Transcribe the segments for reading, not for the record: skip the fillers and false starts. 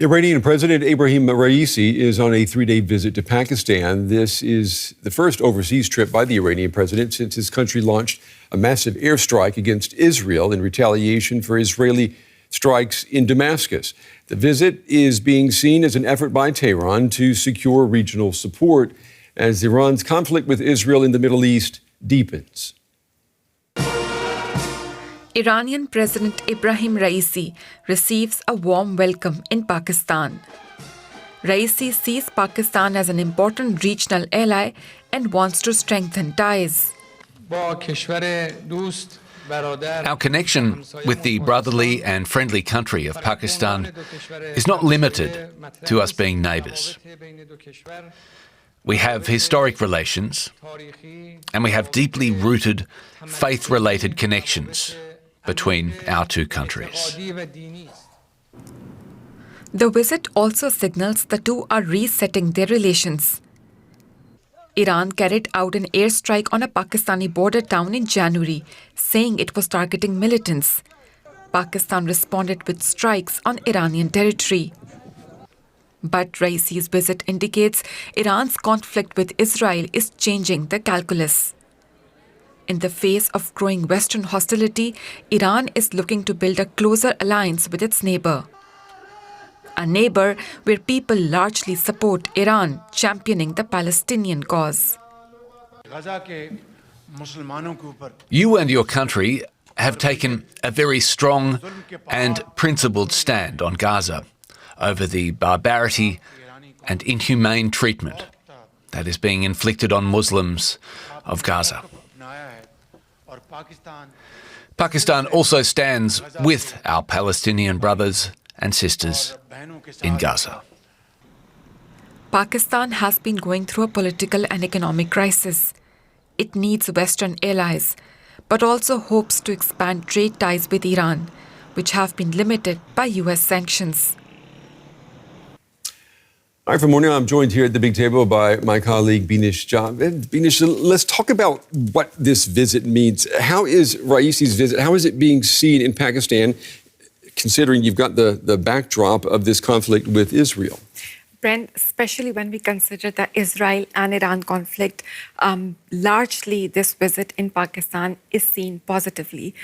Iranian President Ebrahim Raisi is on a three-day visit to Pakistan. This is the first overseas trip by the Iranian president since his country launched a massive airstrike against Israel in retaliation for Israeli strikes in Damascus. The visit is being seen as an effort by Tehran to secure regional support as Iran's conflict with Israel in the Middle East deepens. Iranian President Ebrahim Raisi receives a warm welcome in Pakistan. Raisi sees Pakistan as an important regional ally and wants to strengthen ties. Our connection with the brotherly and friendly country of Pakistan is not limited to us being neighbours. We have historic relations and we have deeply rooted faith-related connections between our two countries. The visit also signals the two are resetting their relations. Iran carried out an airstrike on a Pakistani border town in January, saying it was targeting militants. Pakistan responded with strikes on Iranian territory. But Raisi's visit indicates Iran's conflict with Israel is changing the calculus. In the face of growing Western hostility, Iran is looking to build a closer alliance with its neighbor. A neighbor where people largely support Iran, championing the Palestinian cause. You and your country have taken a very strong and principled stand on Gaza over the barbarity and inhumane treatment that is being inflicted on Muslims of Gaza. Pakistan also stands with our Palestinian brothers and sisters in Gaza. Pakistan has been going through a political and economic crisis. It needs Western allies, but also hopes to expand trade ties with Iran, which have been limited by US sanctions. All right, for morning, I'm joined here at the big table by my colleague Binish Javed. Binish, let's talk about what this visit means. How is Raisi's visit, how is it being seen in Pakistan, considering you've got the backdrop of this conflict with Israel? Brent, especially when we consider the Israel and Iran conflict, largely this visit in Pakistan is seen positively.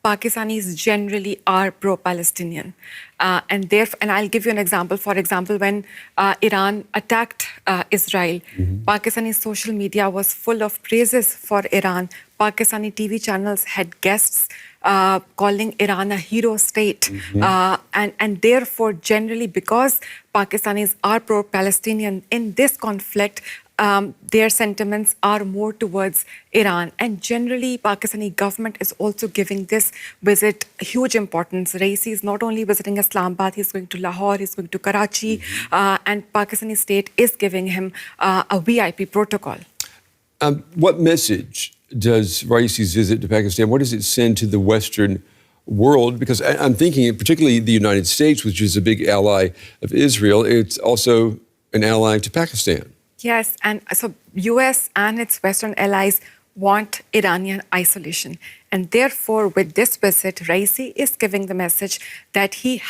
Pakistanis generally are pro-Palestinian. And I'll give you an example. For example, when Iran attacked Israel, Pakistani social media was full of praises for Iran. Pakistani TV channels had guests calling Iran a hero state. And therefore, generally, because Pakistanis are pro-Palestinian in this conflict, their sentiments are more towards Iran. And generally, Pakistani government is also giving this visit huge importance. Raisi is not only visiting Islamabad, he's going to Lahore, he's going to Karachi, and Pakistani state is giving him a VIP protocol. What message does Raisi's visit to Pakistan, what does it send to the Western world? Because I'm thinking, particularly the United States, which is a big ally of Israel, it's also an ally to Pakistan. Yes, and so US and its Western allies want Iranian isolation. And therefore, with this visit, Raisi is giving the message that he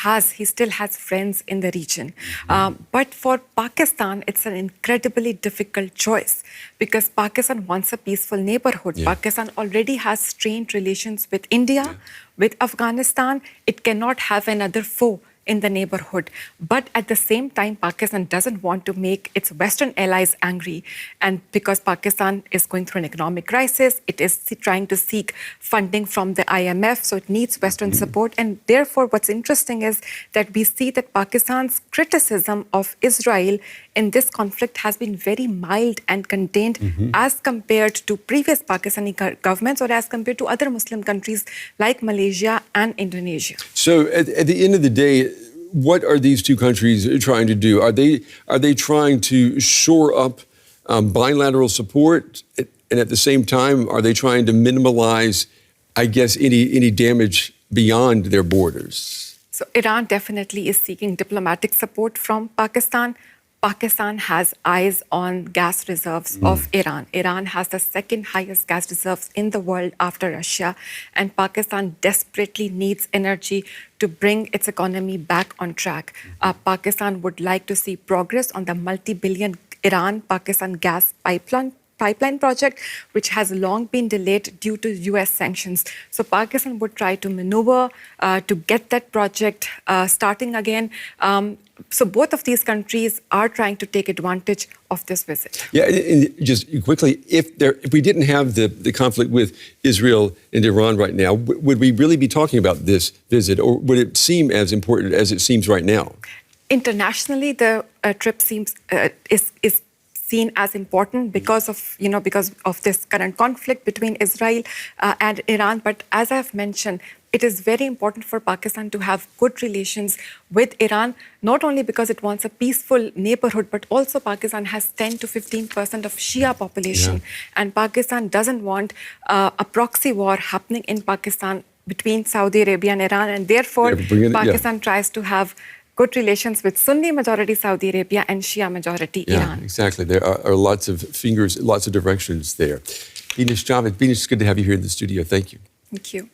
still has friends in the region. But for Pakistan, it's an incredibly difficult choice because Pakistan wants a peaceful neighborhood. Pakistan already has strained relations with India, with Afghanistan. It cannot have another foe in the neighborhood. But at the same time, Pakistan doesn't want to make its Western allies angry. And because Pakistan is going through an economic crisis, it is trying to seek funding from the IMF, so it needs Western support. And therefore, what's interesting is that we see that Pakistan's criticism of Israel in this conflict has been very mild and contained as compared to previous Pakistani governments or as compared to other Muslim countries like Malaysia and Indonesia. So at the end of the day, what are these two countries trying to do? Are they trying to shore up bilateral support, and at the same time, are they trying to minimize, I guess, any damage beyond their borders? So Iran definitely is seeking diplomatic support from Pakistan. Pakistan has eyes on gas reserves of Iran. Iran has the second highest gas reserves in the world after Russia, and Pakistan desperately needs energy to bring its economy back on track. Pakistan would like to see progress on the multi-billion Iran-Pakistan gas pipeline project, which has long been delayed due to US sanctions. So Pakistan would try to maneuver to get that project starting again. So both of these countries are trying to take advantage of this visit. Yeah, and just quickly, if we didn't have the conflict with Israel and Iran right now, would we really be talking about this visit, or would it seem as important as it seems right now? Internationally, the trip seems is seen as important because of this current conflict between Israel and Iran. But as I've mentioned, it is very important for Pakistan to have good relations with Iran, not only because it wants a peaceful neighborhood, but also Pakistan has 10 to 15% of Shia population. Yeah. And Pakistan doesn't want a proxy war happening in Pakistan between Saudi Arabia and Iran. And therefore, Pakistan tries to have good relations with Sunni majority Saudi Arabia and Shia majority Iran. Yeah, exactly. There are lots of fingers, lots of directions there. Binish Javed, it's good to have you here in the studio. Thank you. Thank you.